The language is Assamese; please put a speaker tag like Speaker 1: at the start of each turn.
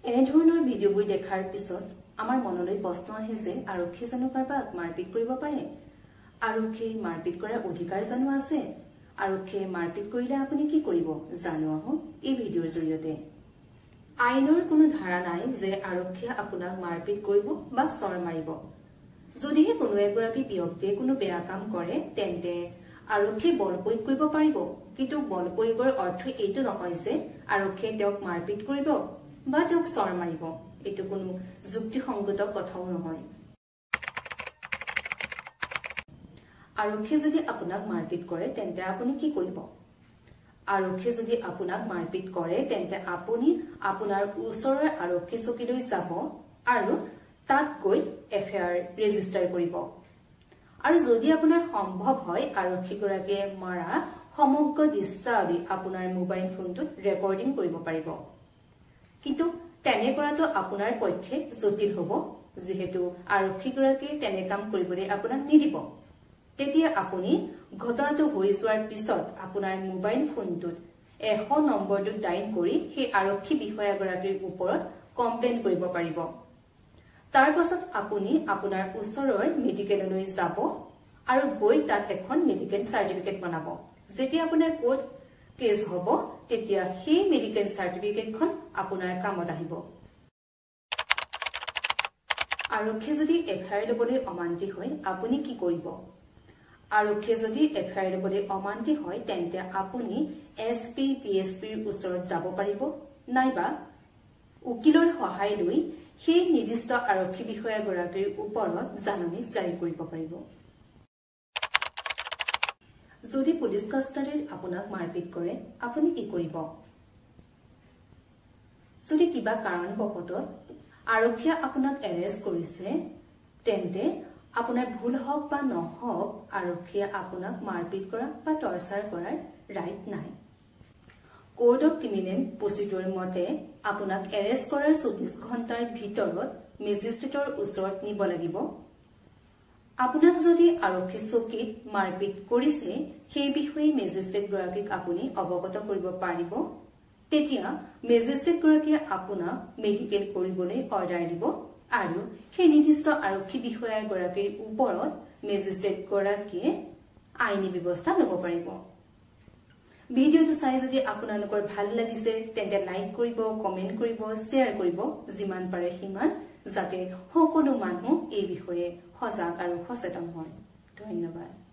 Speaker 1: এনেধৰণৰ ভিডিঅ'বোৰ দেখাৰ পিছত আমাৰ মনলৈ প্ৰশ্ন আহে যে আৰক্ষী জানো কাৰোবাক মাৰপিট কৰিব পাৰে? আৰক্ষীৰ মাৰপিট কৰাৰ অধিকাৰ জানো আছে? আৰক্ষীয়ে মাৰপিট কৰিলে আপুনি কি কৰিব? জানো আহক এই ভিডিঅ'ৰ জৰিয়তে। আইনৰ কোনো ধাৰা নাই যে আৰক্ষীয়ে আপোনাক মাৰপিট কৰিব বা চৰ মাৰিব। যদিহে কোনো এগৰাকী ব্যক্তিয়ে কোনো বেয়া কাম কৰে তেন্তে আৰক্ষীয়ে বল প্ৰয়োগ কৰিব পাৰিব, কিন্তু বল প্ৰয়োগৰ অৰ্থ এইটো নহয় যে আৰক্ষীয়ে তেওঁক মাৰপিট কৰিব বা তেওঁক চৰ মাৰিব। এইটো কোনো যুক্তিসংগত কথাও নহয়। আৰক্ষীয়ে যদি আপোনাক মাৰপিট কৰে তেন্তে আপুনি কি কৰিব? আৰক্ষীয়ে যদি আপোনাক মাৰপিট কৰে তেন্তে আপুনি আপোনাৰ ওচৰৰ আৰক্ষী চকীলৈ যাব আৰু তাত গৈ এফআইআৰ ৰেজিষ্টাৰ কৰিব। আৰু যদি আপোনাৰ সম্ভৱ হয় আৰক্ষীগৰাকীয়ে মাৰা সমগ্ৰ দৃশ্যাৱলী আপোনাৰ মোবাইল ফোনটোত ৰেকৰ্ডিং কৰিব পাৰিব। কিন্তু তেনে কৰাটো আপোনাৰ পক্ষে জটিল হ'ব, যিহেতু আৰক্ষীগৰাকীয়ে তেনে কাম কৰিবলৈ আপোনাক নিদিব। তেতিয়া আপুনি ঘটনাটো হৈ যোৱাৰ পিছত আপোনাৰ মোবাইল ফোনটোত 100 নম্বৰটো ডাইল কৰি সেই আৰক্ষী বিষয়াগৰাকীৰ ওপৰত কমপ্লেইন কৰিব পাৰিব। তাৰ পাছত আপুনি আপোনাৰ ওচৰৰ মেডিকেললৈ যাব আৰু গৈ তাত এখন মেডিকেল চাৰ্টিফিকেট বনাব। যেতিয়া আপোনাৰ কোৰ্ট কেছ হ'ব তেতিয়া সেই মেডিকেল চাৰ্টিফিকেটখন আপোনাৰ কামত আহিব। আৰক্ষীয়ে যদি এফআইআৰ ল'বলৈ অমান্তি হয় আপুনি কি কৰিব? আৰক্ষীয়ে যদি এফআইআৰ ল'বলৈ অমান্তি হয় তেন্তে আপুনি এছপি ডিএছপিৰ ওচৰত যাব পাৰিব, নাইবা উকিলৰ সহায় লৈ সেই নিৰ্দিষ্ট আৰক্ষী বিষয়াগৰাকীৰ ওপৰত জাননী জাৰি কৰিব পাৰিব। যদি পুলিচ কাষ্টাডিত আপোনাক মাৰপিট কৰে আপুনি কি কৰিব? যদি কিবা কাৰণবশতঃ আৰক্ষীয়ে আপোনাক এৰেষ্ট কৰিছে তেন্তে আপোনাৰ ভুল হওক বা নহওক আৰক্ষীয়ে আপোনাক মাৰপিট কৰা বা টৰ্চাৰ কৰাৰ ৰাইট নাই। কোড অফ ক্ৰিমিনেল প্ৰচিডিউৰ মতে আপোনাক এৰেষ্ট কৰাৰ 24 ঘণ্টাৰ ভিতৰত মেজিষ্ট্ৰেটৰ ওচৰত নিব লাগিব। আপোনাক যদি আৰক্ষী চকীত মাৰপিট কৰিছে সেই বিষয়ে মেজিষ্ট্ৰেট গৰাকীক আপুনি অৱগত কৰিব পাৰিব। তেতিয়া মেজিষ্ট্ৰেট গৰাকীয়ে আপোনাক মেডিকেল কৰিবলৈ অৰ্ডাৰ দিব আৰু সেই নিৰ্দিষ্ট আৰক্ষী বিষয়াগৰাকীৰ ওপৰত মেজিষ্ট্ৰেট গৰাকীয়ে আইনী ব্যৱস্থা ল'ব পাৰিব। ভিডিঅ'টো চাই যদি আপোনালোকৰ ভাল লাগিছে তেন্তে লাইক কৰিব, কমেন্ট কৰিব, শ্বেয়াৰ কৰিব, যিমান পাৰে সিমান, যাতে সকলো মানুহ এই বিষয়ে সজাগ আৰু সচেতন হয়। ধন্যবাদ।